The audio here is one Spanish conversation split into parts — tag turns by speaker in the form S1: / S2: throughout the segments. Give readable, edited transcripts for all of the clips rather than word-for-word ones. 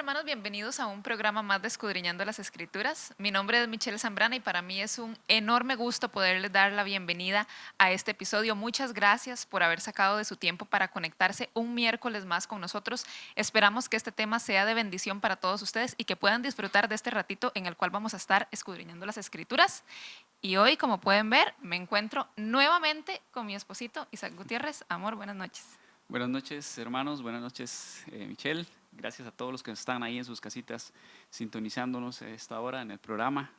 S1: hermanos, bienvenidos a un programa más de Escudriñando las Escrituras. Mi nombre es Michelle Zambrana y para mí es un enorme gusto poderles dar la bienvenida a este episodio. Muchas gracias por haber sacado de su tiempo para conectarse un miércoles más con nosotros. Esperamos que este tema sea de bendición para todos ustedes y que puedan disfrutar de este ratito en el cual vamos a estar escudriñando las Escrituras. Y hoy, como pueden ver, me encuentro nuevamente con mi esposito Isaac Gutiérrez. Amor, buenas noches.
S2: Buenas noches, hermanos. Buenas noches, Michelle. Gracias a todos los que están ahí en sus casitas sintonizándonos a esta hora en el programa.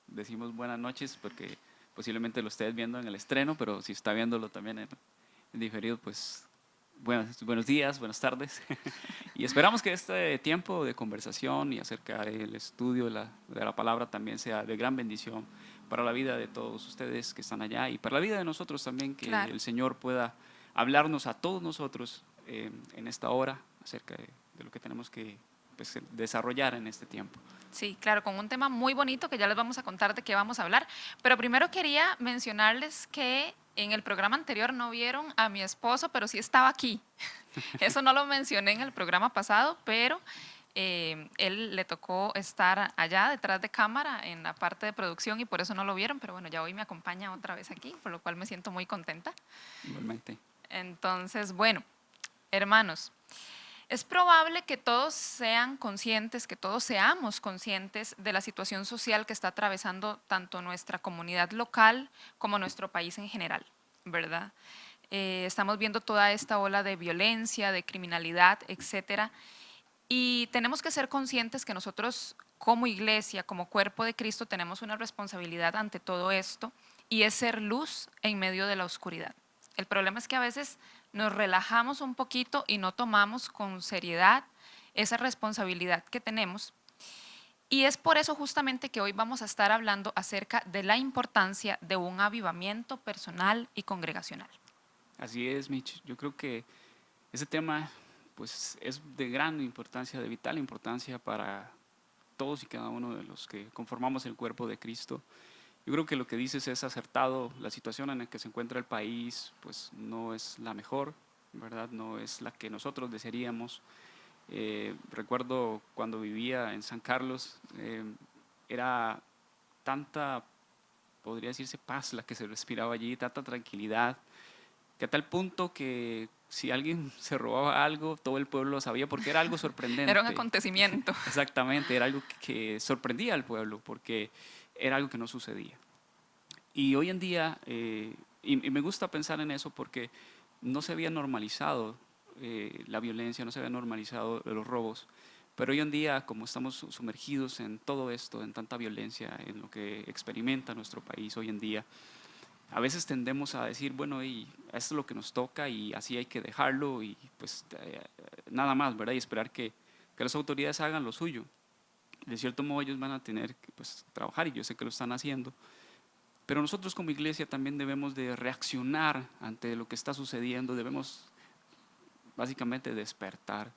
S2: Decimos buenas noches porque posiblemente lo estés viendo en el estreno, pero si está viéndolo también en diferido, pues buenos días, buenas tardes. Y esperamos que este tiempo de conversación y acerca del estudio de la palabra también sea de gran bendición para la vida de todos ustedes que están allá y para la vida de nosotros también, que
S1: Claro.
S2: el Señor pueda hablarnos a todos nosotros en esta hora acerca de lo que tenemos que pues, desarrollar en este tiempo.
S1: Sí, claro, con un tema muy bonito que ya les vamos a contar de qué vamos a hablar. Pero primero quería mencionarles que en el programa anterior no vieron a mi esposo, pero sí estaba aquí. Eso no lo mencioné en el programa pasado, pero él le tocó estar allá detrás de cámara en la parte de producción y por eso no lo vieron. Pero bueno, ya hoy me acompaña otra vez aquí, por lo cual me siento muy contenta.
S2: Igualmente.
S1: Entonces, bueno, hermanos. Es probable que todos sean conscientes, que todos seamos conscientes de la situación social que está atravesando tanto nuestra comunidad local como nuestro país en general, ¿verdad? Estamos viendo toda esta ola de violencia, de criminalidad, etcétera, y tenemos que ser conscientes que nosotros como iglesia, como cuerpo de Cristo, tenemos una responsabilidad ante todo esto y es ser luz en medio de la oscuridad. El problema es que a veces nos relajamos un poquito y no tomamos con seriedad esa responsabilidad que tenemos. Y es por eso justamente que hoy vamos a estar hablando acerca de la importancia de un avivamiento personal y congregacional.
S2: Así es, Mitch. Yo creo que ese tema pues, es de gran importancia, de vital importancia para todos y cada uno de los que conformamos el cuerpo de Cristo. Yo creo que lo que dices es acertado. La situación en la que se encuentra el país pues no es la mejor, ¿verdad? No es la que nosotros desearíamos. Recuerdo cuando vivía en San Carlos, era tanta, podría decirse, paz la que se respiraba allí, tanta tranquilidad, que a tal punto que si alguien se robaba algo, todo el pueblo lo sabía porque era algo
S1: Era un
S2: sorprendente.
S1: acontecimiento.
S2: Exactamente, era algo que sorprendía al pueblo porque era algo que no sucedía. Y hoy en día, y me gusta pensar en eso porque no se había normalizado la violencia, no se había normalizado los robos, pero hoy en día, como estamos sumergidos en todo esto, en tanta violencia, en lo que experimenta nuestro país hoy en día, a veces tendemos a decir, bueno, y esto es lo que nos toca y así hay que dejarlo y pues nada más, ¿verdad? Y esperar que las autoridades hagan lo suyo. De cierto modo ellos van a tener que pues, trabajar y yo sé que lo están haciendo, pero nosotros como iglesia también debemos de reaccionar ante lo que está sucediendo, debemos básicamente despertar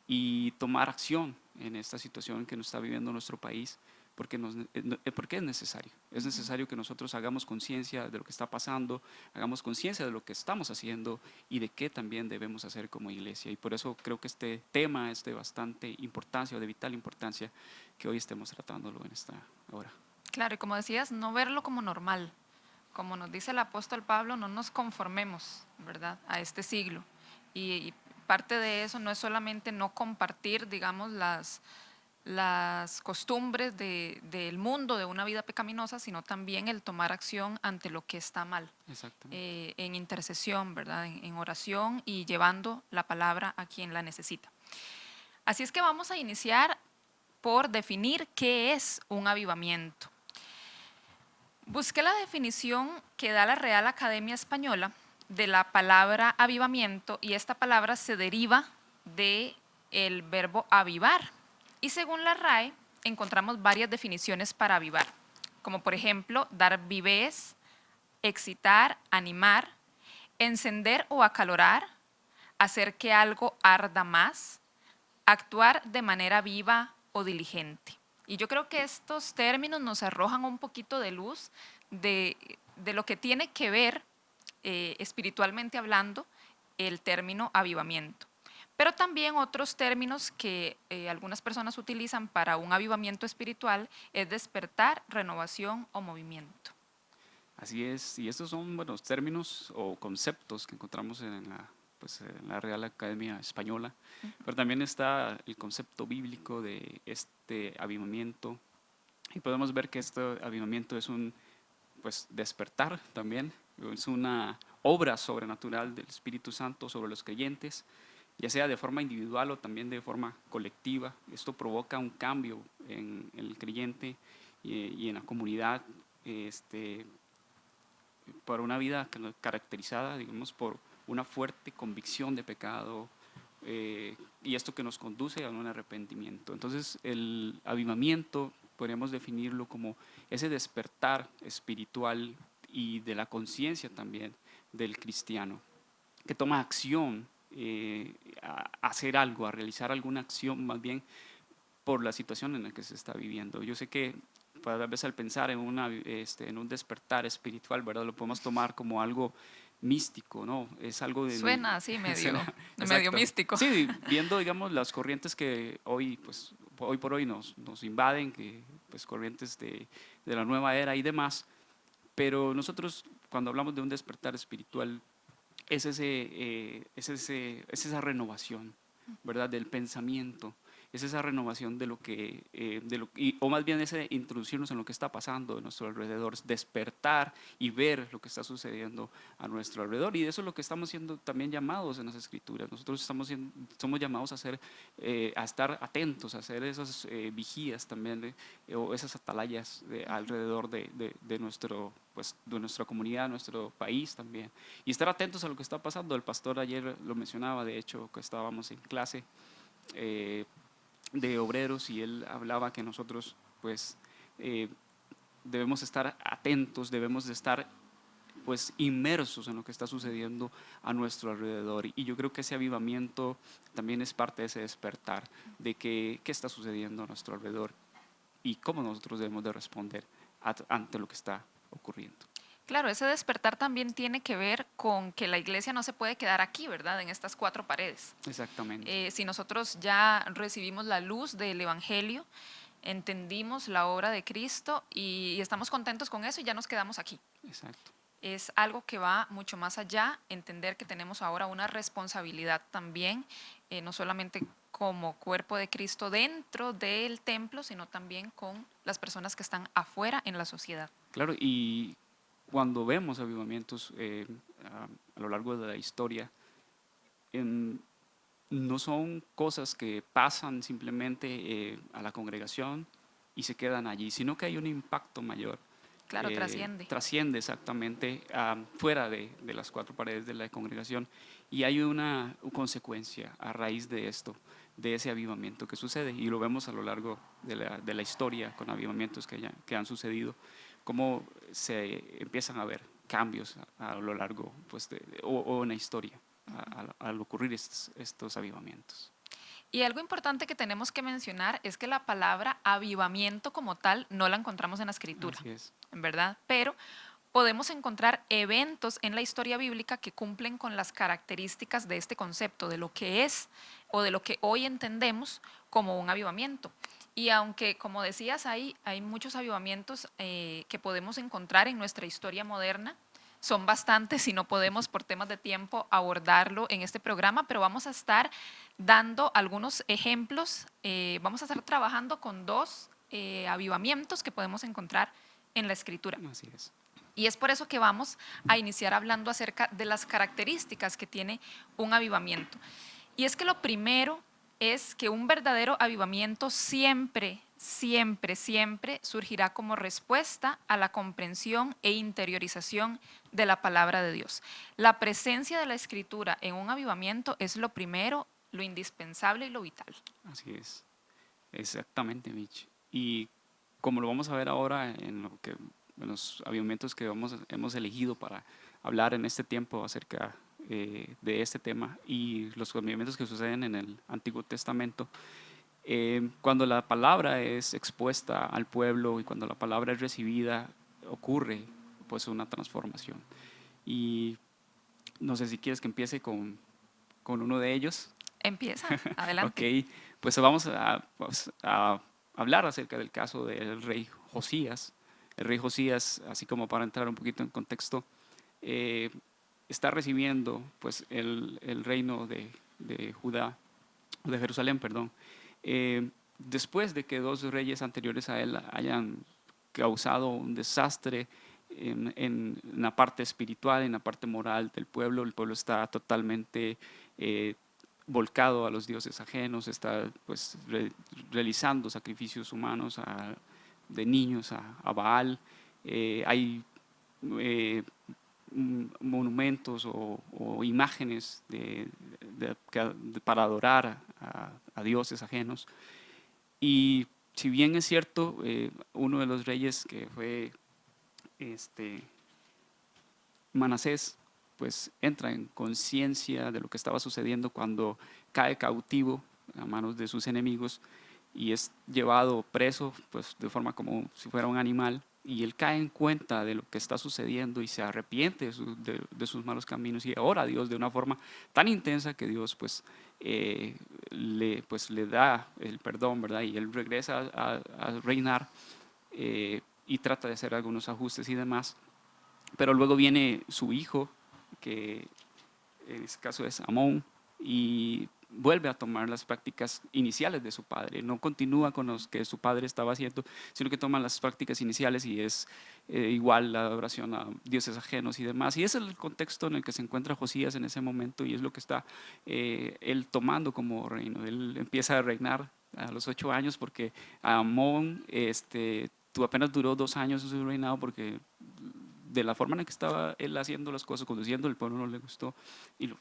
S2: y tomar acción en esta situación que nos está viviendo nuestro país, porque es necesario. Es necesario que nosotros hagamos conciencia de lo que está pasando, hagamos conciencia de lo que estamos haciendo y de qué también debemos hacer como iglesia. Y por eso creo que este tema es de bastante importancia o de vital importancia que hoy estemos tratándolo en esta hora.
S1: Claro, y como decías, no verlo como normal. Como nos dice el apóstol Pablo, no nos conformemos, ¿verdad?, a este siglo. Y parte de eso no es solamente no compartir, digamos, las costumbres del mundo, de una vida pecaminosa, sino también el tomar acción ante lo que está mal,
S2: Exactamente.
S1: en intercesión, ¿verdad?, en oración y llevando la palabra a quien la necesita. Así es que vamos a iniciar por definir qué es un avivamiento. Busqué la definición que da la Real Academia Española de la palabra avivamiento y esta palabra se deriva del verbo avivar. Y según la RAE encontramos varias definiciones para avivar, como por ejemplo dar vivez, excitar, animar, encender o acalorar, hacer que algo arda más, actuar de manera viva o diligente. Y yo creo que estos términos nos arrojan un poquito de luz de lo que tiene que ver espiritualmente hablando el término avivamiento. Pero también otros términos que algunas personas utilizan para un avivamiento espiritual es despertar, renovación o movimiento.
S2: Así es, y estos son buenos términos o conceptos que encontramos pues, en la Real Academia Española, pero también está el concepto bíblico de este avivamiento, y podemos ver que este avivamiento es un pues, despertar también, es una obra sobrenatural del Espíritu Santo sobre los creyentes, ya sea de forma individual o también de forma colectiva. Esto provoca un cambio en el creyente y en la comunidad, este, por una vida caracterizada, digamos, por una fuerte convicción de pecado, y esto que nos conduce a un arrepentimiento. Entonces, el avivamiento podríamos definirlo como ese despertar espiritual y de la conciencia también del cristiano, que toma acción, a hacer algo, a realizar alguna acción más bien por la situación en la que se está viviendo. Yo sé que tal vez al pensar en un despertar espiritual, ¿verdad? Lo podemos tomar como algo místico, ¿no? Es algo
S1: Suena así medio
S2: exacto.
S1: místico.
S2: Sí, viendo, digamos, las corrientes que hoy, pues, hoy por hoy nos invaden, que, pues, corrientes de la nueva era y demás, pero nosotros cuando hablamos de un despertar espiritual, es esa renovación, ¿verdad? Del pensamiento, es esa renovación de lo que, o más bien ese introducirnos en lo que está pasando a nuestro alrededor, despertar y ver lo que está sucediendo a nuestro alrededor. Y de eso es lo que estamos siendo también llamados en las Escrituras. Nosotros somos llamados a estar atentos, a hacer esas vigías también, o esas atalayas alrededor pues, de nuestra comunidad, nuestro país también. Y estar atentos a lo que está pasando. El pastor ayer lo mencionaba, de hecho, que estábamos en clase eh, de obreros, y él hablaba que nosotros pues eh, debemos estar atentos, debemos de estar pues inmersos en lo que está sucediendo a nuestro alrededor. Y yo creo que ese avivamiento también es parte de ese despertar de qué está sucediendo a nuestro alrededor y cómo nosotros debemos de responder ante lo que está ocurriendo.
S1: Claro, ese despertar también tiene que ver con que la iglesia no se puede quedar aquí, ¿verdad? En estas cuatro paredes.
S2: Exactamente,
S1: Si nosotros ya recibimos la luz del Evangelio, entendimos la obra de Cristo y estamos contentos con eso y ya nos quedamos aquí.
S2: exacto.
S1: Es algo que va mucho más allá, entender que tenemos ahora una responsabilidad también, no solamente como cuerpo de Cristo dentro del templo, sino también con las personas que están afuera en la sociedad.
S2: Claro, y cuando vemos avivamientos a lo largo de la historia, en, no son cosas que pasan simplemente a la congregación y se quedan allí, sino que hay un impacto mayor.
S1: Claro, trasciende.
S2: Trasciende exactamente fuera de las cuatro paredes de la congregación, y hay una consecuencia a raíz de esto, de ese avivamiento que sucede, y lo vemos a lo largo de la historia con avivamientos que han sucedido, cómo se empiezan a ver cambios a lo largo pues, o en la historia al ocurrir estos avivamientos.
S1: Y algo importante que tenemos que mencionar es que la palabra avivamiento como tal no la encontramos en la escritura,
S2: Así es.
S1: en verdad, pero podemos encontrar eventos en la historia bíblica que cumplen con las características de este concepto, de lo que es o de lo que hoy entendemos como un avivamiento. Y aunque, como decías, hay muchos avivamientos que podemos encontrar en nuestra historia moderna, son bastantes y no podemos por temas de tiempo abordarlo en este programa, pero vamos a estar dando algunos ejemplos. Vamos a estar trabajando con dos avivamientos que podemos encontrar en la escritura.
S2: Así es.
S1: Y es por eso que vamos a iniciar hablando acerca de las características que tiene un avivamiento. Y es que lo primero es que un verdadero avivamiento siempre, siempre, siempre surgirá como respuesta a la comprensión e interiorización de la palabra de Dios. La presencia de la Escritura en un avivamiento es lo primero, lo indispensable y lo vital.
S2: Así es. Exactamente, Mitch. Y como lo vamos a ver ahora en los avivamientos que hemos elegido para hablar en este tiempo acerca de este tema y los avivamientos que suceden en el Antiguo Testamento, cuando la palabra es expuesta al pueblo y cuando la palabra es recibida, ocurre pues una transformación. Y no sé si quieres que empiece con uno de ellos.
S1: Empieza,
S2: Ok,
S1: adelante.
S2: pues vamos a hablar acerca del caso del rey Josías. El rey Josías, así como para entrar un poquito en contexto, eh, está recibiendo pues el reino de Judá, de Jerusalén, perdón, después de que dos reyes anteriores a él hayan causado un desastre en la parte espiritual, en la parte moral del pueblo. El pueblo está totalmente eh, volcado a los dioses ajenos, está pues realizando sacrificios humanos de niños a Baal. Hay eh, monumentos o imágenes para adorar a dioses ajenos. Y si bien es cierto, uno de los reyes que fue este, Manasés, pues entra en conciencia de lo que estaba sucediendo cuando cae cautivo a manos de sus enemigos y es llevado preso pues de forma como si fuera un animal, y él cae en cuenta de lo que está sucediendo y se arrepiente de sus malos caminos y ora a Dios de una forma tan intensa que Dios pues le da el perdón, ¿verdad? Y él regresa a reinar, y trata de hacer algunos ajustes y demás. Pero luego viene su hijo, que en este caso es Amón, y vuelve a tomar las prácticas iniciales de su padre. No continúa con los que su padre estaba haciendo, sino que toma las prácticas iniciales y es igual la adoración a dioses ajenos y demás. Y ese es el contexto en el que se encuentra Josías en ese momento, y es lo que está él tomando como reino. Él empieza a reinar a los 8 años porque Amón apenas duró 2 años en su reinado, porque de la forma en la que estaba él haciendo las cosas, conduciendo, el pueblo no le gustó y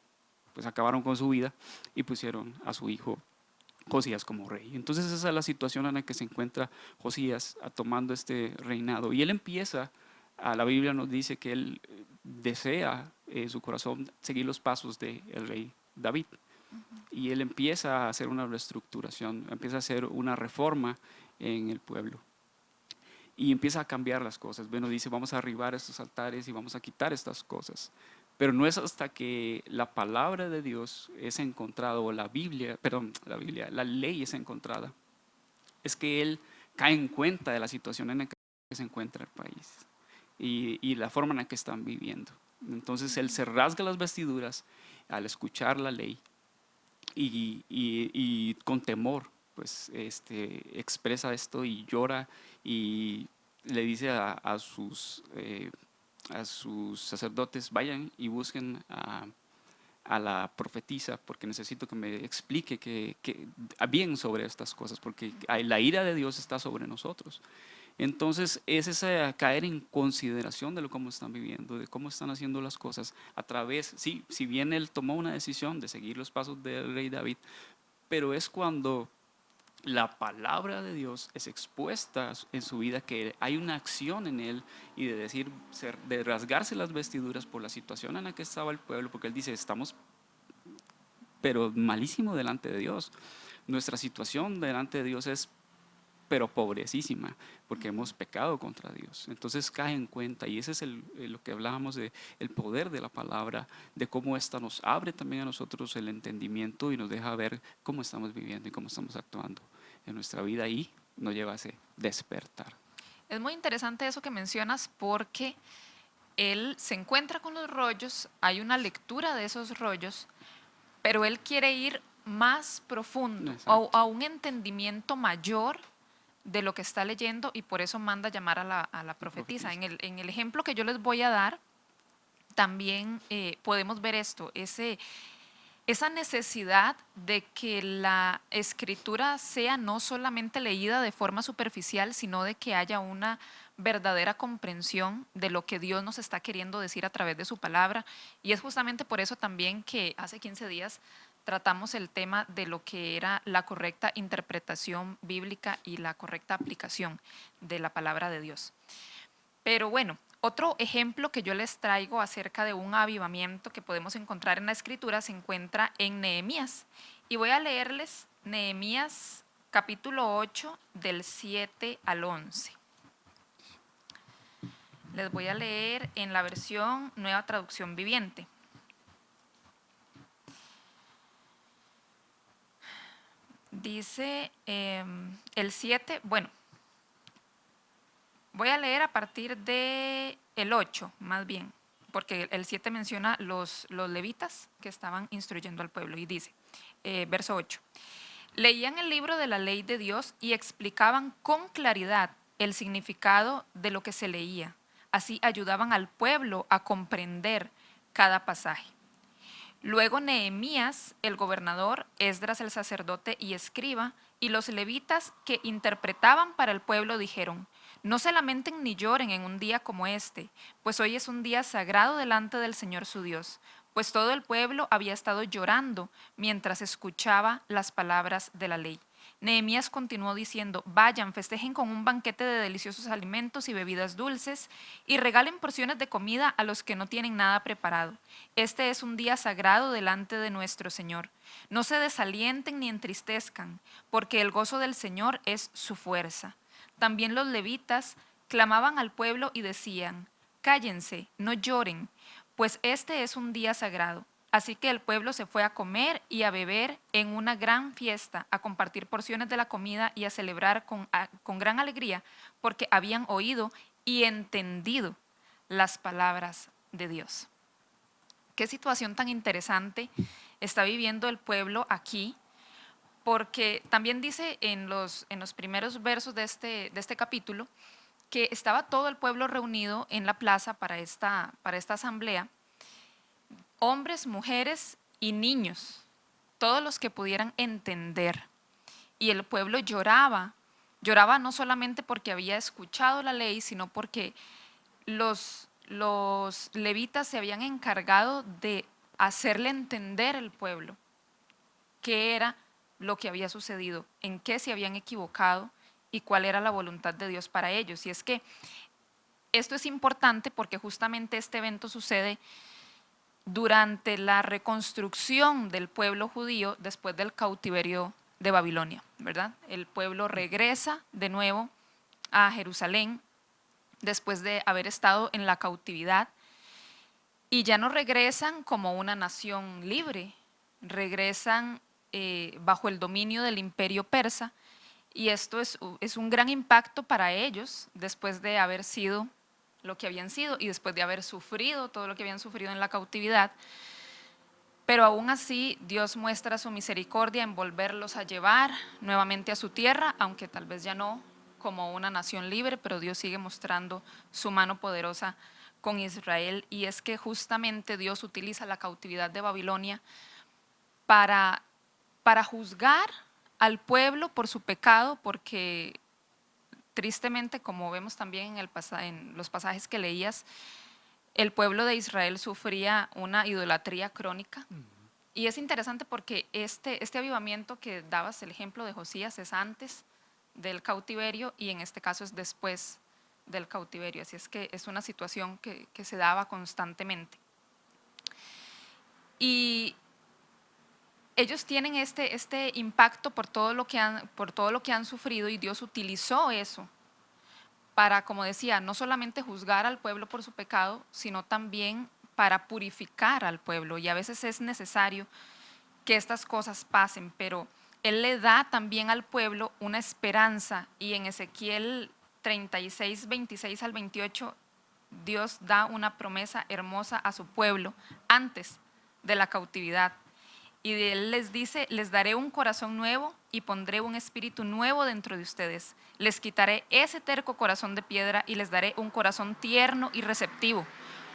S2: pues acabaron con su vida y pusieron a su hijo Josías como rey. Entonces esa es la situación en la que se encuentra Josías tomando este reinado. Y él empieza, la Biblia nos dice que él desea en su corazón seguir los pasos del rey David. Y él empieza a hacer una reestructuración, empieza a hacer una reforma en el pueblo. Y empieza a cambiar las cosas. Bueno, dice, vamos a arribar estos altares y vamos a quitar estas cosas. Pero no es hasta que la palabra de Dios es encontrada, o la ley es encontrada, es que él cae en cuenta de la situación en la que se encuentra el país y la forma en la que están viviendo. Entonces él se rasga las vestiduras al escuchar la ley y con temor pues expresa esto y llora y le dice a sus sacerdotes, vayan y busquen a la profetisa, porque necesito que me explique bien sobre estas cosas, porque la ira de Dios está sobre nosotros. Entonces es ese caer en consideración de cómo están viviendo, de cómo están haciendo las cosas a través, sí, si bien él tomó una decisión de seguir los pasos del rey David, pero es cuando la palabra de Dios es expuesta en su vida, que hay una acción en él y de decir, de rasgarse las vestiduras por la situación en la que estaba el pueblo, porque él dice, estamos pero malísimo delante de Dios. Nuestra situación delante de Dios es pero pobrecísima, porque hemos pecado contra Dios. Entonces cae en cuenta, y ese es lo que hablábamos de el poder de la palabra, de cómo esta nos abre también a nosotros el entendimiento y nos deja ver cómo estamos viviendo y cómo estamos actuando en nuestra vida, y nos lleva a ese despertar.
S1: Es muy interesante eso que mencionas porque él se encuentra con los rollos, hay una lectura de esos rollos, pero él quiere ir más profundo
S2: Exacto.
S1: a un entendimiento mayor de lo que está leyendo, y por eso manda llamar a la
S2: La
S1: profetisa.
S2: profetiza.
S1: En el ejemplo que yo les voy a dar, también podemos ver esto, esa necesidad de que la escritura sea no solamente leída de forma superficial, sino de que haya una verdadera comprensión de lo que Dios nos está queriendo decir a través de su palabra. Y es justamente por eso también que hace 15 días tratamos el tema de lo que era la correcta interpretación bíblica y la correcta aplicación de la palabra de Dios. Pero bueno, otro ejemplo que yo les traigo acerca de un avivamiento que podemos encontrar en la escritura se encuentra en Nehemías. Y voy a leerles Nehemías capítulo 8 del 7 al 11. Les voy a leer en la versión Nueva Traducción Viviente. Dice el 7, bueno, voy a leer a partir de el 8, más bien, porque el 7 menciona los levitas que estaban instruyendo al pueblo y dice, verso 8, leían el libro de la ley de Dios y explicaban con claridad el significado de lo que se leía. Así ayudaban al pueblo a comprender cada pasaje. Luego Nehemías, el gobernador, Esdras el sacerdote y escriba, y los levitas que interpretaban para el pueblo dijeron, no se lamenten ni lloren en un día como este, pues hoy es un día sagrado delante del Señor su Dios, pues todo el pueblo había estado llorando mientras escuchaba las palabras de la ley. Nehemías continuó diciendo, vayan, festejen con un banquete de deliciosos alimentos y bebidas dulces y regalen porciones de comida a los que no tienen nada preparado. Este es un día sagrado delante de nuestro Señor. No se desalienten ni entristezcan, porque el gozo del Señor es su fuerza. También los levitas clamaban al pueblo y decían, cállense, no lloren, pues este es un día sagrado. Así que el pueblo se fue a comer y a beber en una gran fiesta, a compartir porciones de la comida y a celebrar con gran alegría, porque habían oído y entendido las palabras de Dios. Qué situación tan interesante está viviendo el pueblo aquí, porque también dice en los primeros versos de este capítulo que estaba todo el pueblo reunido en la plaza para esta asamblea, hombres, mujeres y niños, todos los que pudieran entender. Y el pueblo lloraba, lloraba no solamente porque había escuchado la ley, sino porque los levitas se habían encargado de hacerle entender al pueblo qué era lo que había sucedido, en qué se habían equivocado y cuál era la voluntad de Dios para ellos. Y es que esto es importante porque justamente este evento sucede durante la reconstrucción del pueblo judío después del cautiverio de Babilonia, ¿verdad? El pueblo regresa de nuevo a Jerusalén después de haber estado en la cautividad y ya no regresan como una nación libre, regresan bajo el dominio del imperio persa y esto es un gran impacto para ellos después de haber sido lo que habían sido y después de haber sufrido todo lo que habían sufrido en la cautividad. Pero aún así Dios muestra su misericordia en volverlos a llevar nuevamente a su tierra, aunque tal vez ya no como una nación libre, pero Dios sigue mostrando su mano poderosa con Israel. Y es que justamente Dios utiliza la cautividad de Babilonia para juzgar al pueblo por su pecado, porque tristemente, como vemos también en los pasajes que leías, el pueblo de Israel sufría una idolatría crónica. Y es interesante porque este avivamiento que dabas el ejemplo de Josías es antes del cautiverio y en este caso es después del cautiverio. Así es que es una situación que se daba constantemente. Y ellos tienen este impacto por todo lo que han sufrido y Dios utilizó eso para, como decía, no solamente juzgar al pueblo por su pecado, sino también para purificar al pueblo. Y a veces es necesario que estas cosas pasen, pero Él le da también al pueblo una esperanza. Y en Ezequiel 36, 26 al 28, Dios da una promesa hermosa a su pueblo antes de la cautividad. Y Él les dice, les daré un corazón nuevo y pondré un espíritu nuevo dentro de ustedes. Les quitaré ese terco corazón de piedra y les daré un corazón tierno y receptivo.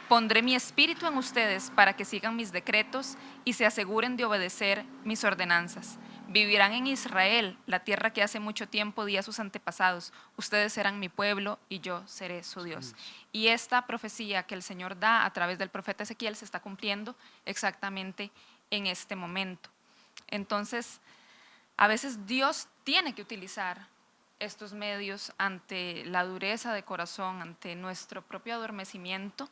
S1: Pondré mi espíritu en ustedes para que sigan mis decretos y se aseguren de obedecer mis ordenanzas. Vivirán en Israel, la tierra que hace mucho tiempo di a sus antepasados. Ustedes serán mi pueblo y yo seré su Dios. Y esta profecía que el Señor da a través del profeta Ezequiel se está cumpliendo exactamente en este momento. Entonces, a veces Dios tiene que utilizar estos medios ante la dureza de corazón, ante nuestro propio adormecimiento,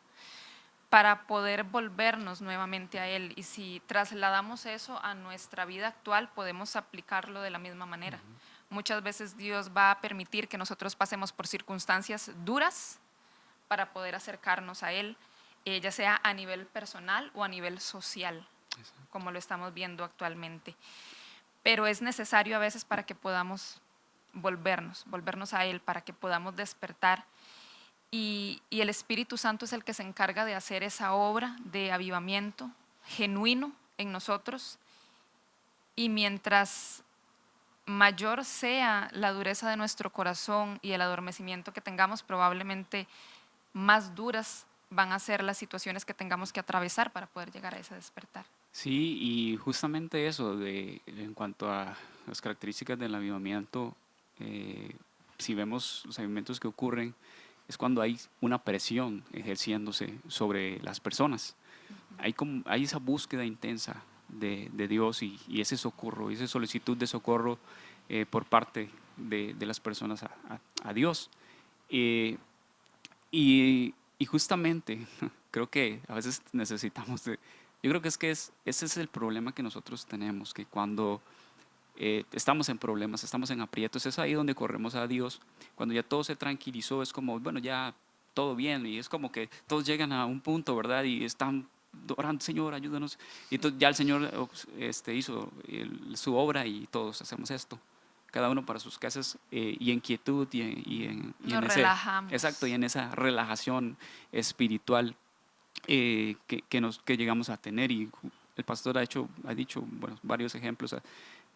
S1: para poder volvernos nuevamente a Él. Y si trasladamos eso a nuestra vida actual, podemos aplicarlo de la misma manera. Muchas veces Dios va a permitir que nosotros pasemos por circunstancias duras para poder acercarnos a Él, ya sea a nivel personal o a nivel social, como lo estamos viendo actualmente. pero es necesario a veces para que podamos volvernos a Él, para que podamos despertar. Y el Espíritu Santo es el que se encarga de hacer esa obra de avivamiento genuino en nosotros. Y mientras mayor sea la dureza de nuestro corazón y el adormecimiento que tengamos, probablemente más duras van a ser las situaciones que tengamos que atravesar para poder llegar a ese despertar.
S2: Sí, y justamente eso, en cuanto a las características del avivamiento, eh, si vemos los avivamientos que ocurren, es cuando hay una presión ejerciéndose sobre las personas. Hay esa búsqueda intensa de Dios y ese socorro, esa solicitud de socorro por parte de las personas a Dios. Eh, y justamente creo que a veces necesitamos yo creo que ese es el problema que nosotros tenemos, que cuando estamos en problemas, estamos en aprietos, es ahí donde corremos a Dios. Cuando ya todo se tranquilizó, es como, bueno, ya todo bien, y es como que todos llegan a un punto, ¿verdad? Y están orando, Señor, ayúdanos. Y entonces ya el Señor hizo su obra y todos hacemos esto, cada uno para sus casas, y en quietud y
S1: Nos
S2: en ese, exacto, y
S1: relajamos.
S2: en esa relajación espiritual que llegamos a tener. Y el pastor ha dicho bueno, varios ejemplos,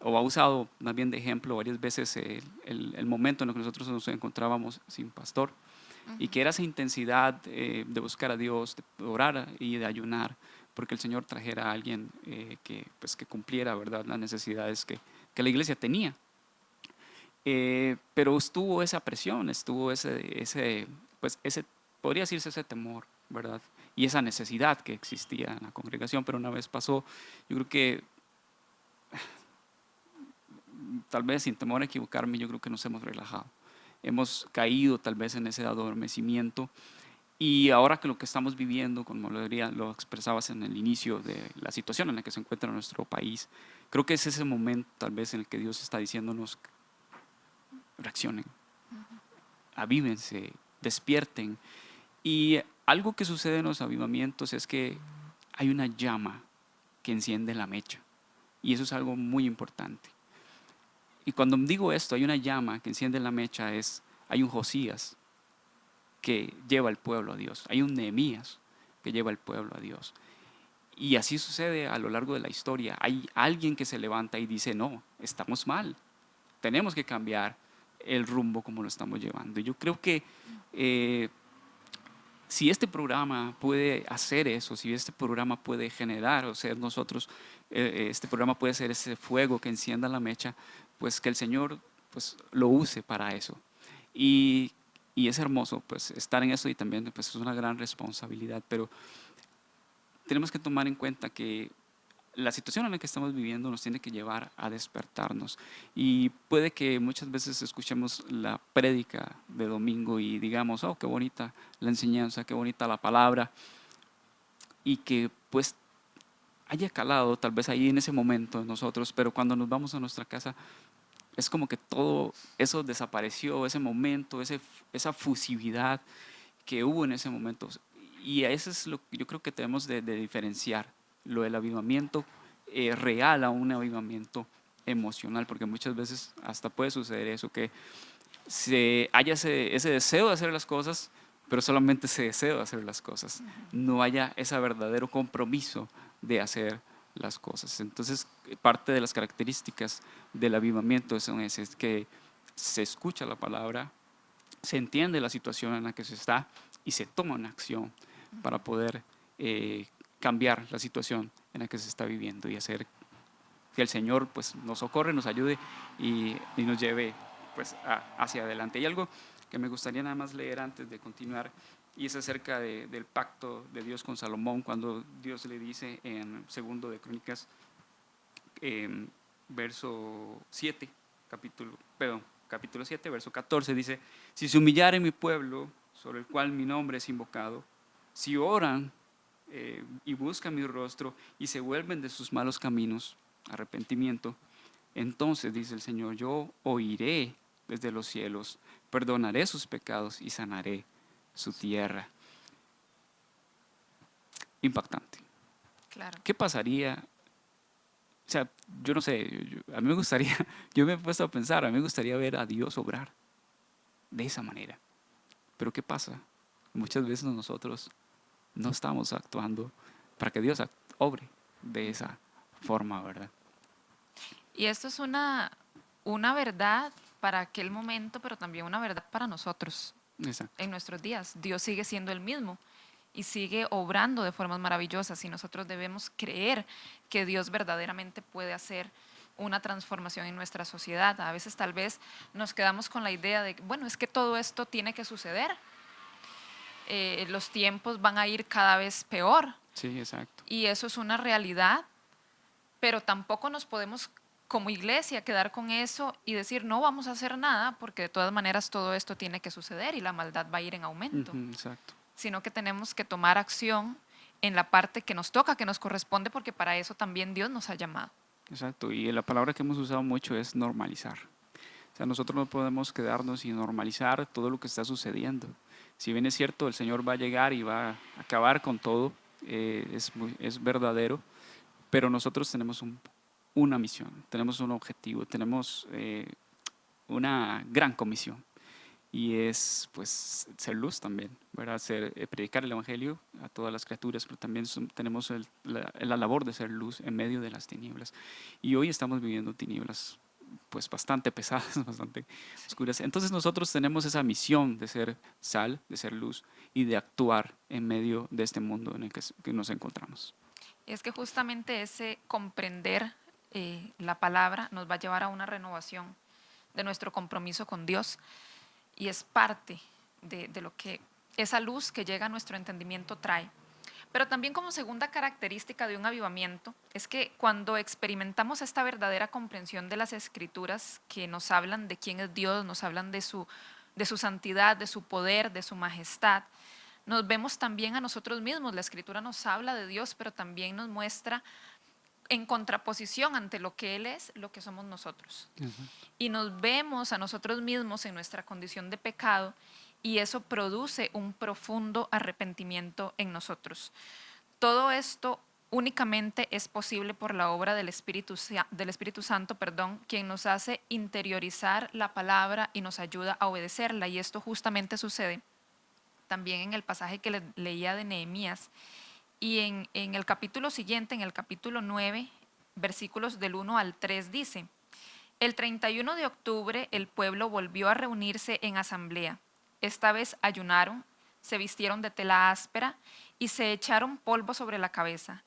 S2: o ha usado más bien de ejemplo varias veces el momento en el que nosotros nos encontrábamos sin pastor, y que era esa intensidad de buscar a Dios, de orar y de ayunar, porque el Señor trajera a alguien que cumpliera, ¿verdad?, las necesidades que la iglesia tenía. Pero estuvo esa presión, estuvo ese, podría decirse ese temor, ¿verdad? Y esa necesidad que existía en la congregación, pero una vez pasó, yo creo que, tal vez sin temor a equivocarme, yo creo que nos hemos relajado. Hemos caído tal vez en ese adormecimiento, y ahora que lo que estamos viviendo, como lo expresabas en el inicio de la situación en la que se encuentra nuestro país, creo que es ese momento tal vez en el que Dios está diciéndonos: reaccionen, avívense, despierten. Y algo que sucede en los avivamientos es que hay una llama que enciende la mecha. Y eso es algo muy importante. Y cuando digo esto, hay una llama que enciende la mecha, hay un Josías que lleva al pueblo a Dios. Hay un Nehemías que lleva al pueblo a Dios. Y así sucede a lo largo de la historia. Hay alguien que se levanta y dice: no, estamos mal. Tenemos que cambiar el rumbo como lo estamos llevando. Y yo creo que eh, si este programa puede hacer eso, si este programa puede generar o ser nosotros, este programa puede ser ese fuego que encienda la mecha, pues que el Señor pues lo use para eso. Y, y es hermoso pues estar en eso, y también pues es una gran responsabilidad, pero tenemos que tomar en cuenta que la situación en la que estamos viviendo nos tiene que llevar a despertarnos. Y puede que muchas veces escuchemos la prédica de domingo y digamos: oh, qué bonita la enseñanza, qué bonita la palabra, y que pues haya calado tal vez ahí en ese momento en nosotros, pero cuando nos vamos a nuestra casa es como que todo eso desapareció, ese momento, esa fusividad que hubo en ese momento. Y eso es lo que yo creo que tenemos de diferenciar lo del avivamiento real a un avivamiento emocional, porque muchas veces hasta puede suceder eso, que haya ese deseo de hacer las cosas, pero solamente ese deseo de hacer las cosas, no haya ese verdadero compromiso de hacer las cosas. Entonces, parte de las características del avivamiento es que se escucha la palabra, se entiende la situación en la que se está y se toma una acción para poder cambiar la situación en la que se está viviendo y hacer que el Señor pues, nos socorre, nos ayude y nos lleve pues, hacia adelante. Hay algo que me gustaría nada más leer antes de continuar, y es acerca del pacto de Dios con Salomón, cuando Dios le dice en segundo de Crónicas, verso 7, capítulo 7, verso 14, dice: si se humillare mi pueblo, sobre el cual mi nombre es invocado, si oran y buscan mi rostro y se vuelven de sus malos caminos, arrepentimiento, entonces, dice el Señor, yo oiré desde los cielos, perdonaré sus pecados y sanaré su tierra. Impactante.
S1: Claro.
S2: ¿Qué pasaría sea, yo no sé, a mí me gustaría, yo me he puesto a pensar, a mí me gustaría ver a Dios obrar de esa manera. Pero ¿qué pasa? Muchas veces nosotros no estamos actuando para que Dios obre de esa forma, ¿verdad?
S1: Y esto es una verdad para aquel momento, pero también una verdad para nosotros
S2: Exacto,
S1: en nuestros días. Dios sigue siendo el mismo y sigue obrando de formas maravillosas y nosotros debemos creer que Dios verdaderamente puede hacer una transformación en nuestra sociedad. A veces tal vez nos quedamos con la idea de, bueno, es que todo esto tiene que suceder, los tiempos van a ir cada vez peor
S2: sí, exacto,
S1: y eso es una realidad, pero tampoco nos podemos como iglesia quedar con eso y decir no vamos a hacer nada porque de todas maneras todo esto tiene que suceder y la maldad va a ir en aumento,
S2: ujú, exacto,
S1: sino que tenemos que tomar acción en la parte que nos toca, que nos corresponde, porque para eso también Dios nos ha llamado.
S2: exacto. Y la palabra que hemos usado mucho es normalizar. O sea, nosotros no podemos quedarnos y normalizar todo lo que está sucediendo. Si bien es cierto, el Señor va a llegar y va a acabar con todo, es verdadero, pero nosotros tenemos una misión, tenemos un objetivo, tenemos una gran comisión y es pues ser luz también, ¿verdad? Predicar el Evangelio a todas las criaturas, pero también tenemos la labor de ser luz en medio de las tinieblas. Y hoy estamos viviendo tinieblas pues bastante pesadas, bastante oscuras. Entonces nosotros tenemos esa misión de ser sal, de ser luz y de actuar en medio de este mundo en el que nos encontramos.
S1: Y es que justamente ese comprender la palabra nos va a llevar a una renovación de nuestro compromiso con Dios y es parte de lo que esa luz que llega a nuestro entendimiento trae. Pero también como segunda característica de un avivamiento es que cuando experimentamos esta verdadera comprensión de las escrituras que nos hablan de quién es Dios, nos hablan de su santidad, de su poder, de su majestad, nos vemos también a nosotros mismos. La escritura nos habla de Dios, pero también nos muestra en contraposición ante lo que Él es, lo que somos nosotros.
S2: Exacto.
S1: Y nos vemos a nosotros mismos en nuestra condición de pecado y eso produce un profundo arrepentimiento en nosotros. Todo esto únicamente es posible por la obra del Espíritu Santo, perdón, quien nos hace interiorizar la palabra y nos ayuda a obedecerla. Y esto justamente sucede también en el pasaje que leía de Nehemías. Y en el capítulo siguiente, en el capítulo 9, versículos del 1 al 3 dice, el 31 de octubre el pueblo volvió a reunirse en asamblea. Esta vez ayunaron, se vistieron de tela áspera y se echaron polvo sobre la cabeza.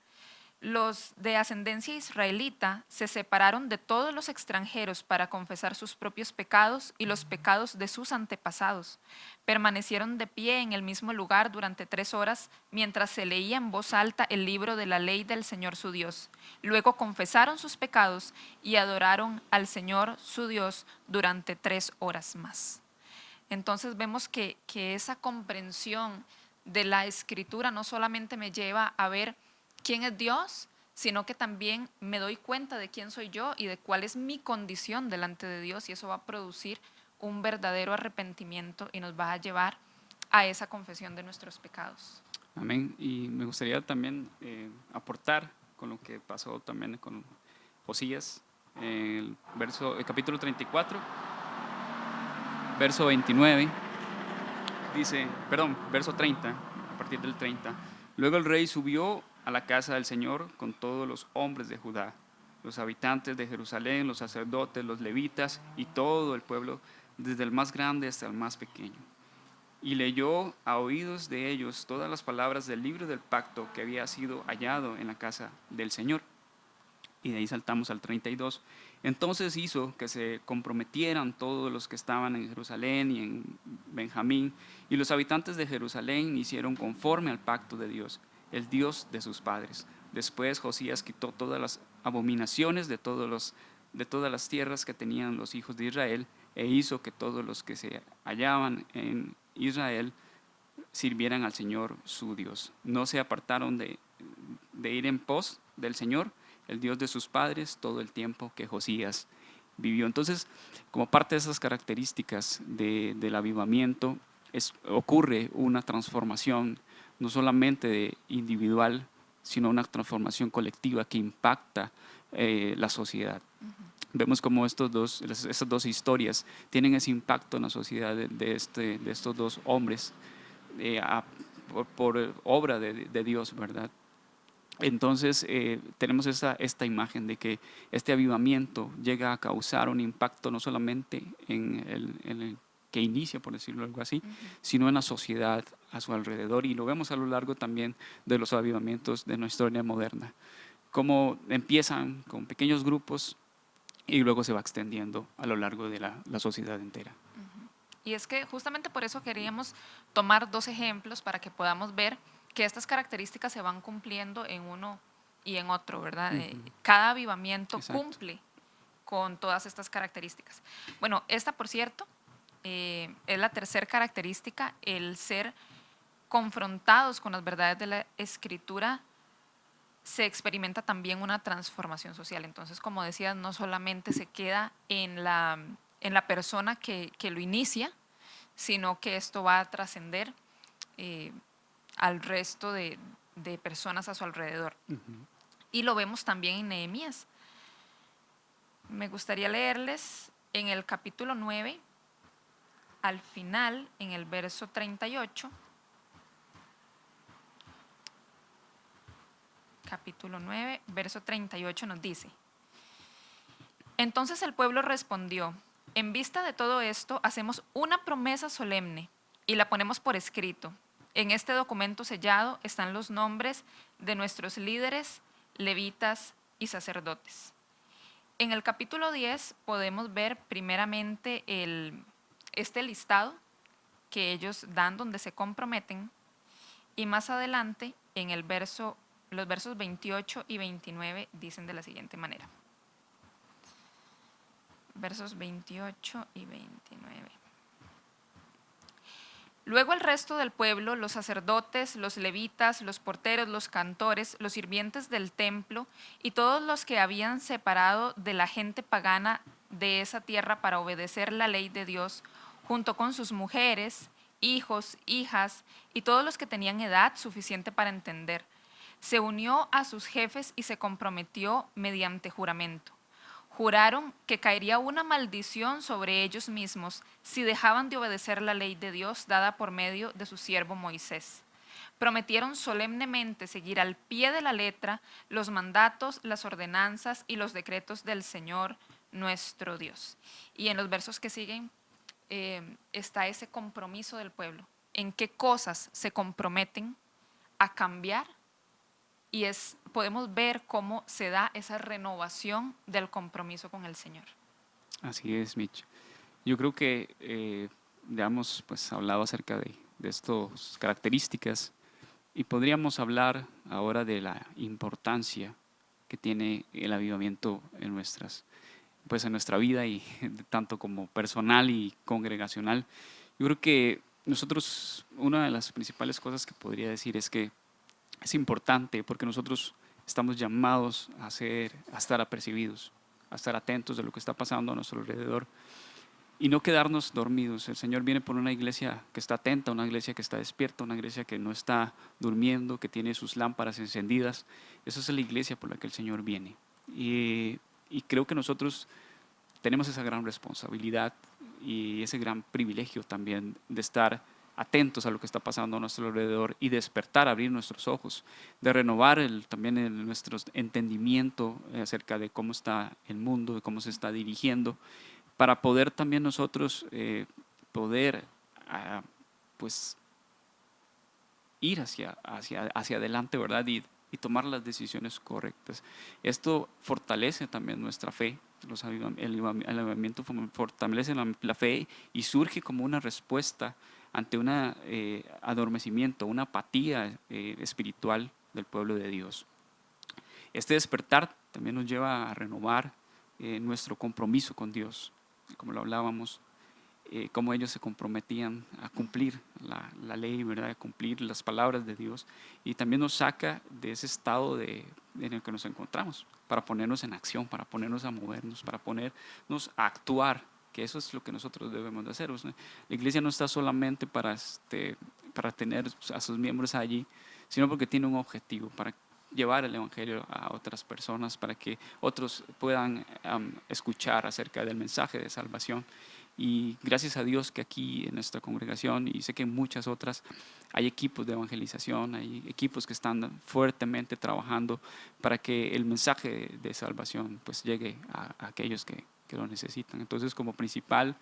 S1: Los de ascendencia israelita se separaron de todos los extranjeros para confesar sus propios pecados y los pecados de sus antepasados. Permanecieron de pie en el mismo lugar durante 3 horas mientras se leía en voz alta el libro de la ley del Señor su Dios. Luego confesaron sus pecados y adoraron al Señor su Dios durante 3 horas más. Entonces vemos que esa comprensión de la escritura no solamente me lleva a ver quién es Dios, sino que también me doy cuenta de quién soy yo y de cuál es mi condición delante de Dios y eso va a producir un verdadero arrepentimiento y nos va a llevar a esa confesión de nuestros pecados.
S2: Amén. Y me gustaría también aportar con lo que pasó también con Josías, el capítulo 34, verso 29, dice, perdón, verso 30, a partir del 30. Luego el rey subió a la casa del Señor con todos los hombres de Judá, los habitantes de Jerusalén, los sacerdotes, los levitas y todo el pueblo, desde el más grande hasta el más pequeño. Y leyó a oídos de ellos todas las palabras del libro del pacto que había sido hallado en la casa del Señor. Y de ahí saltamos al 32. Entonces hizo que se comprometieran todos los que estaban en Jerusalén y en Benjamín, y los habitantes de Jerusalén hicieron conforme al pacto de Dios, el Dios de sus padres. Después Josías quitó todas las abominaciones de todas las tierras que tenían los hijos de Israel, e hizo que todos los que se hallaban en Israel sirvieran al Señor su Dios. No se apartaron de ir en pos del Señor, el Dios de sus padres, todo el tiempo que Josías vivió. Entonces, como parte de esas características del avivamiento, ocurre una transformación no solamente individual, sino una transformación colectiva que impacta la sociedad. Vemos cómo estas dos historias tienen ese impacto en la sociedad de estos dos hombres por obra de Dios, ¿verdad? Entonces tenemos esta imagen de que este avivamiento llega a causar un impacto no solamente en el que inicia, por decirlo algo así, sino en la sociedad a su alrededor, y lo vemos a lo largo también de los avivamientos de nuestra historia moderna, cómo empiezan con pequeños grupos y luego se va extendiendo a lo largo de la sociedad entera.
S1: Y es que justamente por eso queríamos tomar dos ejemplos para que podamos ver que estas características se van cumpliendo en uno y en otro, ¿verdad? Cada avivamiento
S2: Exacto.
S1: cumple con todas estas características. Bueno, esta, por cierto, es la tercera característica, el ser confrontados con las verdades de la Escritura. Se experimenta también una transformación social. Entonces, como decías, no solamente se queda en la persona que lo inicia, sino que esto va a trascender al resto de personas a su alrededor. Y lo vemos también en Nehemías. Me gustaría leerles en el capítulo 9, al final, en el verso 38, capítulo 9, verso 38 nos dice: Entonces el pueblo respondió: En vista de todo esto, hacemos una promesa solemne y la ponemos por escrito. En este documento sellado están los nombres de nuestros líderes, levitas y sacerdotes. En el capítulo 10 podemos ver primeramente este listado que ellos dan donde se comprometen, y más adelante en los versos 28 y 29 dicen de la siguiente manera. Versos 28 y 29. Luego el resto del pueblo, los sacerdotes, los levitas, los porteros, los cantores, los sirvientes del templo y todos los que habían separado de la gente pagana de esa tierra para obedecer la ley de Dios, junto con sus mujeres, hijos, hijas y todos los que tenían edad suficiente para entender, se unió a sus jefes y se comprometió mediante juramento. Juraron que caería una maldición sobre ellos mismos si dejaban de obedecer la ley de Dios dada por medio de su siervo Moisés. Prometieron solemnemente seguir al pie de la letra los mandatos, las ordenanzas y los decretos del Señor nuestro Dios. Y en los versos que siguen está ese compromiso del pueblo. ¿En qué cosas se comprometen a cambiar? Y podemos ver cómo se da esa renovación del compromiso con el Señor.
S2: Así es, Mitch. Yo creo que ya hemos pues, hablado acerca de estas características y podríamos hablar ahora de la importancia que tiene el avivamiento en en nuestra vida, y tanto como personal y congregacional. Yo creo que nosotros, una de las principales cosas que podría decir es que es importante porque nosotros estamos llamados a estar apercibidos, a estar atentos de lo que está pasando a nuestro alrededor y no quedarnos dormidos. El Señor viene por una iglesia que está atenta, una iglesia que está despierta, una iglesia que no está durmiendo, que tiene sus lámparas encendidas. Esa es la iglesia por la que el Señor viene. Y creo que nosotros tenemos esa gran responsabilidad y ese gran privilegio también de estar atentos a lo que está pasando a nuestro alrededor y despertar, abrir nuestros ojos, de renovar también nuestro entendimiento acerca de cómo está el mundo, de cómo se está dirigiendo, para poder también nosotros poder pues ir hacia adelante, ¿verdad? Y tomar las decisiones correctas. Esto fortalece también nuestra fe. El avivamiento fortalece la fe y surge como una respuesta ante un adormecimiento, una apatía espiritual del pueblo de Dios. Este despertar también nos lleva a renovar nuestro compromiso con Dios, como lo hablábamos, cómo ellos se comprometían a cumplir la ley, ¿verdad? A cumplir las palabras de Dios, y también nos saca de ese estado en el que nos encontramos, para ponernos en acción, para ponernos a movernos, para ponernos a actuar, que eso es lo que nosotros debemos de hacer. O sea, la iglesia no está solamente para tener a sus miembros allí, sino porque tiene un objetivo, para llevar el Evangelio a otras personas para que otros puedan escuchar acerca del mensaje de salvación. Y gracias a Dios que aquí en nuestra congregación, y sé que en muchas otras, hay equipos de evangelización, hay equipos que están fuertemente trabajando para que el mensaje de salvación pues llegue a aquellos que lo necesitan. Entonces, como principal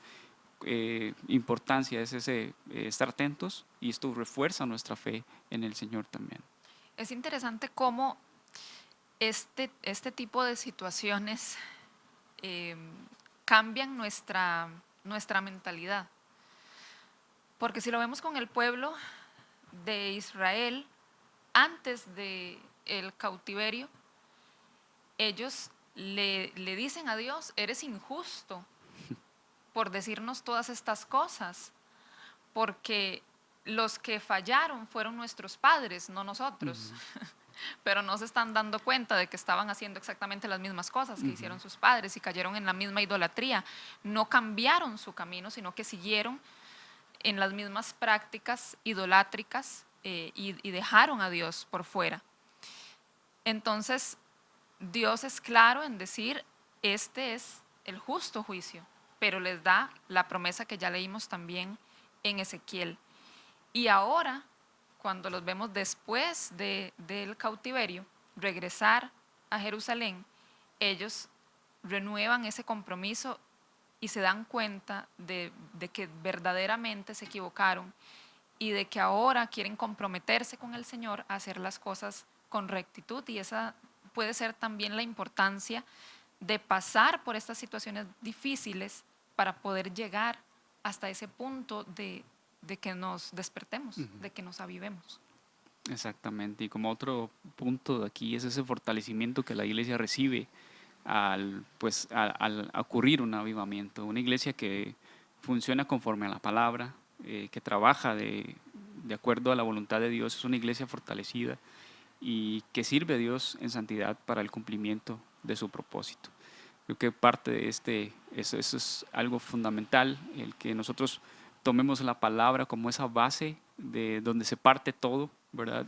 S2: importancia es ese estar atentos, y esto refuerza nuestra fe en el Señor también.
S1: Es interesante cómo este tipo de situaciones eh, cambian nuestra mentalidad. Porque si lo vemos con el pueblo de Israel, antes del cautiverio, ellos le dicen a Dios: eres injusto por decirnos todas estas cosas, porque los que fallaron fueron nuestros padres, no nosotros.
S2: Ujú,
S1: Pero no se están dando cuenta de que estaban haciendo exactamente las mismas cosas que
S2: ujú,
S1: hicieron sus padres y cayeron en la misma idolatría. No cambiaron su camino, sino que siguieron en las mismas prácticas idolátricas, y dejaron a Dios por fuera. Entonces, Dios es claro en decir: este es el justo juicio, pero les da la promesa que ya leímos también en Ezequiel. Y ahora, cuando los vemos después del cautiverio, regresar a Jerusalén, ellos renuevan ese compromiso y se dan cuenta de que verdaderamente se equivocaron y de que ahora quieren comprometerse con el Señor a hacer las cosas con rectitud. Y esa puede ser también la importancia de pasar por estas situaciones difíciles para poder llegar hasta ese punto de que nos despertemos,
S2: ujú.
S1: de que nos avivemos.
S2: Exactamente, y como otro punto de aquí es ese fortalecimiento que la iglesia recibe al ocurrir un avivamiento. Una iglesia que funciona conforme a la palabra, que trabaja de acuerdo a la voluntad de Dios, es una iglesia fortalecida y que sirve a Dios en santidad para el cumplimiento de su propósito. Creo que parte de eso es algo fundamental, el que nosotros tomemos la palabra como esa base de donde se parte todo, ¿verdad?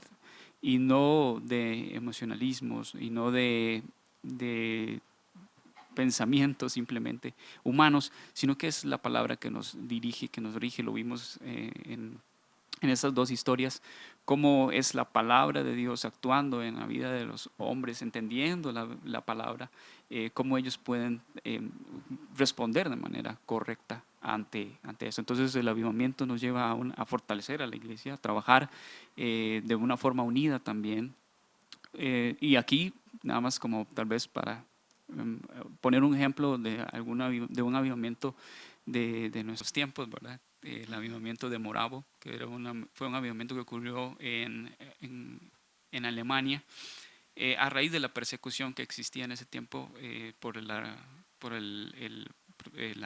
S2: Y no de emocionalismos, y no de pensamientos simplemente humanos, sino que es la palabra que nos dirige, que nos rige. Lo vimos en estas dos historias, cómo es la palabra de Dios actuando en la vida de los hombres, entendiendo la palabra, cómo ellos pueden responder de manera correcta ante eso. Entonces el avivamiento nos lleva a fortalecer a la iglesia, a trabajar de una forma unida también. Y aquí, nada más como tal vez para poner un ejemplo de un avivamiento de nuestros tiempos, ¿verdad? El avivamiento de Moravo, que fue un avivamiento que ocurrió en Alemania, a raíz de la persecución que existía en ese tiempo por la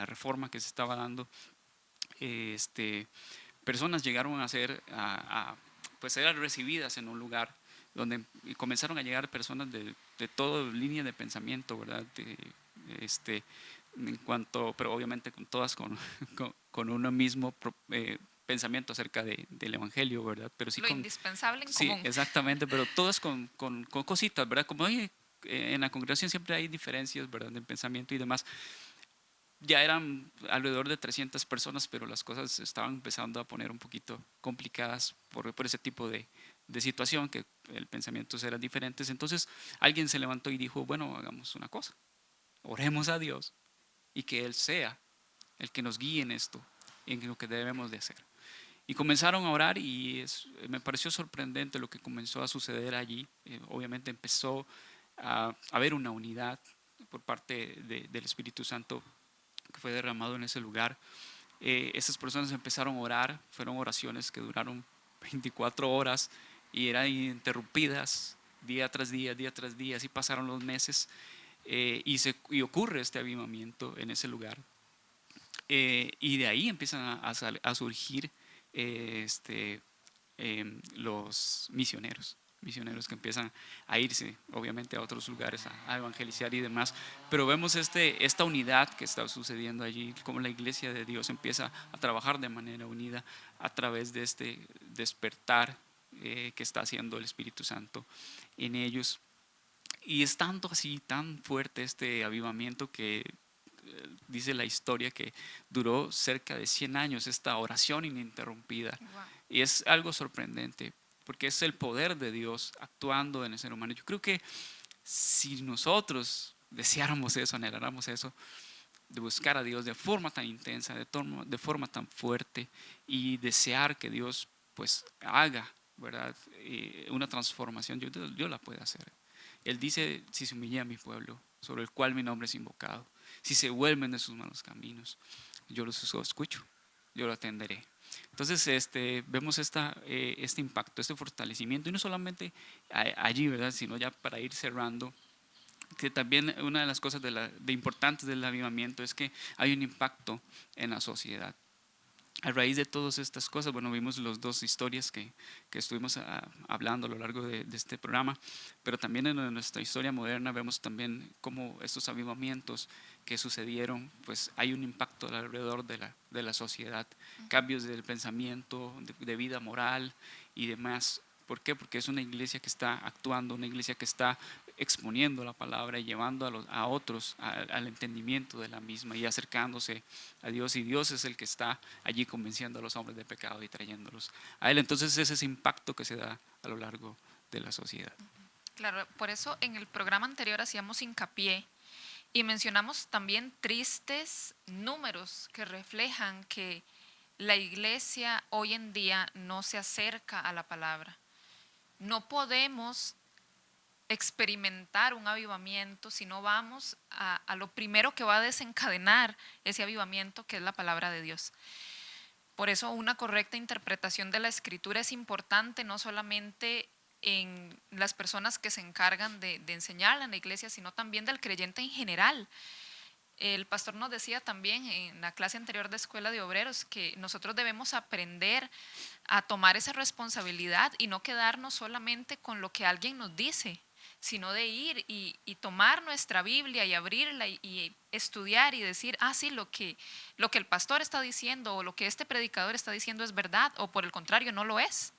S2: reforma que se estaba dando. Este, Personas llegaron pues eran recibidas en un lugar donde comenzaron a llegar personas de toda línea de pensamiento, ¿verdad? Este, pero obviamente con todas con uno mismo pensamiento acerca del Evangelio, ¿verdad? Pero sí
S1: Lo indispensable en
S2: sí,
S1: común.
S2: exactamente, pero todas con cositas, ¿verdad? Como en la congregación siempre hay diferencias, ¿verdad? De pensamiento y demás. Ya eran alrededor de 300 personas, pero las cosas se estaban empezando a poner un poquito complicadas por ese tipo de situación, que el pensamiento eran diferentes. Entonces alguien se levantó y dijo: bueno, hagamos una cosa, oremos a Dios y que Él sea el que nos guíe en esto, en lo que debemos de hacer. Y comenzaron a orar, y me pareció sorprendente lo que comenzó a suceder allí. Obviamente empezó a haber una unidad por parte del Espíritu Santo que fue derramado en ese lugar. Esas personas empezaron a orar, fueron oraciones que duraron 24 horas y eran interrumpidas día tras día, así pasaron los meses, y ocurre este avivamiento en ese lugar. Y de ahí empiezan a surgir los misioneros que empiezan a irse obviamente a otros lugares a evangelizar y demás. Pero vemos esta unidad que está sucediendo allí, como la iglesia de Dios empieza a trabajar de manera unida a través de este despertar que está haciendo el Espíritu Santo en ellos. Y es tanto así, tan fuerte este avivamiento que dice la historia que duró cerca de 100 años esta oración ininterrumpida.
S1: Wow.
S2: Y es algo sorprendente porque es el poder de Dios actuando en el ser humano. Yo creo que si nosotros deseáramos eso, anheláramos eso, de buscar a Dios de forma tan intensa, de forma tan fuerte y desear que Dios pues haga, ¿verdad? Una transformación, yo la puedo hacer. Él dice, si se humilla a mi pueblo, sobre el cual mi nombre es invocado, si se vuelven de sus malos caminos, yo los escucho, yo lo atenderé. Entonces vemos este impacto, este fortalecimiento, y no solamente allí, ¿verdad? Sino ya para ir cerrando, que también una de las cosas de importantes del avivamiento es que hay un impacto en la sociedad. A raíz de todas estas cosas, bueno, vimos las dos historias que estuvimos hablando a lo largo de este programa, pero también en nuestra historia moderna vemos también cómo estos avivamientos que sucedieron, pues hay un impacto alrededor de la sociedad, cambios del pensamiento, de vida moral y demás. ¿Por qué? Porque es una iglesia que está actuando, una iglesia que está exponiendo la palabra y llevando a otros al entendimiento de la misma y acercándose a Dios, y Dios es el que está allí convenciendo a los hombres de pecado y trayéndolos a Él. Entonces es ese impacto que se da a lo largo de la sociedad.
S1: Claro, por eso en el programa anterior hacíamos hincapié y mencionamos también tristes números que reflejan que la iglesia hoy en día no se acerca a la palabra. No podemos experimentar un avivamiento si no vamos a lo primero que va a desencadenar ese avivamiento, que es la palabra de Dios. Por eso una correcta interpretación de la escritura es importante, no solamente en las personas que se encargan de enseñarla en la iglesia, sino también del creyente en general. El pastor nos decía también en la clase anterior de Escuela de Obreros que nosotros debemos aprender a tomar esa responsabilidad y no quedarnos solamente con lo que alguien nos dice, sino de ir y tomar nuestra Biblia y abrirla y estudiar y decir, ah, sí, lo que el pastor está diciendo o lo que este predicador está diciendo es verdad, o por el contrario, no lo es.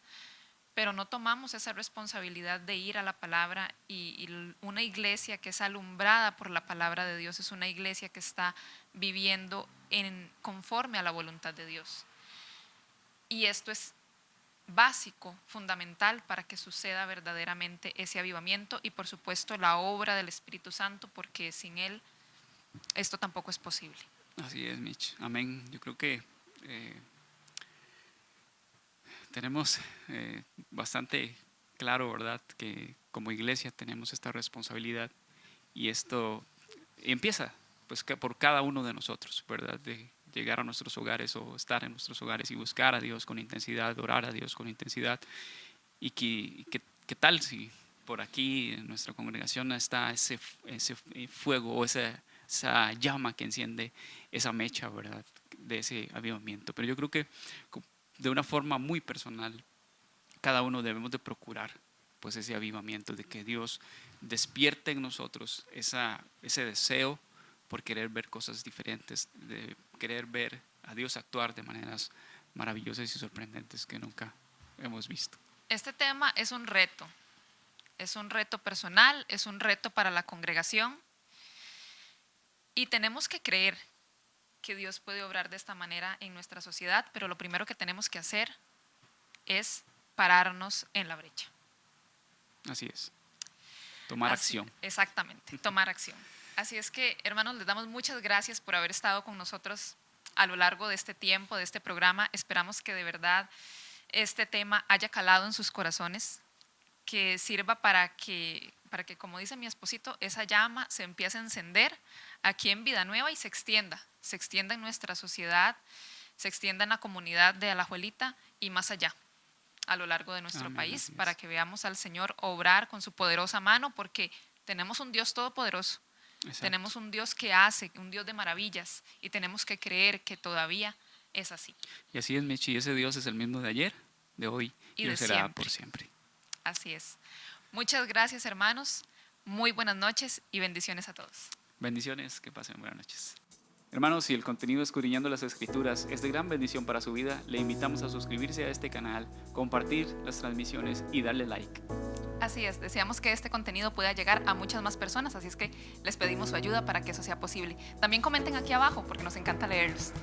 S1: Pero no tomamos esa responsabilidad de ir a la palabra, y una iglesia que es alumbrada por la palabra de Dios es una iglesia que está viviendo conforme a la voluntad de Dios. Y esto es básico, fundamental para que suceda verdaderamente ese avivamiento y por supuesto la obra del Espíritu Santo, porque sin Él esto tampoco es posible.
S2: Así es, Mitch. Amén. Yo creo que tenemos bastante claro, ¿verdad?, que como iglesia tenemos esta responsabilidad, y esto empieza pues que por cada uno de nosotros, ¿verdad?, de llegar a nuestros hogares o estar en nuestros hogares y buscar a Dios con intensidad, orar a Dios con intensidad. Y ¿qué tal si por aquí en nuestra congregación está ese fuego o esa llama que enciende esa mecha, ¿verdad?, de ese avivamiento? Pero yo creo que de una forma muy personal, cada uno debemos de procurar pues ese avivamiento, de que Dios despierte en nosotros ese deseo por querer ver cosas diferentes, de querer ver a Dios actuar de maneras maravillosas y sorprendentes que nunca hemos visto.
S1: Este tema es un reto personal, es un reto para la congregación, y tenemos que creer que Dios puede obrar de esta manera en nuestra sociedad, pero lo primero que tenemos que hacer es pararnos en la brecha.
S2: Así es, tomar acción.
S1: Exactamente, tomar acción. Así es que, hermanos, les damos muchas gracias por haber estado con nosotros a lo largo de este tiempo, de este programa. Esperamos que de verdad este tema haya calado en sus corazones, que sirva para que, como dice mi esposito, esa llama se empiece a encender aquí en Vida Nueva y se extienda en nuestra sociedad, se extienda en la comunidad de Alajuelita y más allá, a lo largo de nuestro país, para que veamos al Señor obrar con su poderosa mano, porque tenemos un Dios todopoderoso. Exacto. Tenemos un Dios que hace, un Dios de maravillas, y tenemos que creer que todavía es así.
S2: Y así es, Michi, ese Dios es el mismo de ayer, de hoy y lo será
S1: siempre.
S2: Por siempre.
S1: Así es. Muchas gracias, hermanos. Muy buenas noches y bendiciones a todos.
S2: Bendiciones, que pasen buenas noches. Hermanos, si el contenido Escudriñando las Escrituras es de gran bendición para su vida, le invitamos a suscribirse a este canal, compartir las transmisiones y darle like.
S1: Así es, deseamos que este contenido pueda llegar a muchas más personas, así es que les pedimos su ayuda para que eso sea posible. También comenten aquí abajo porque nos encanta leerlos.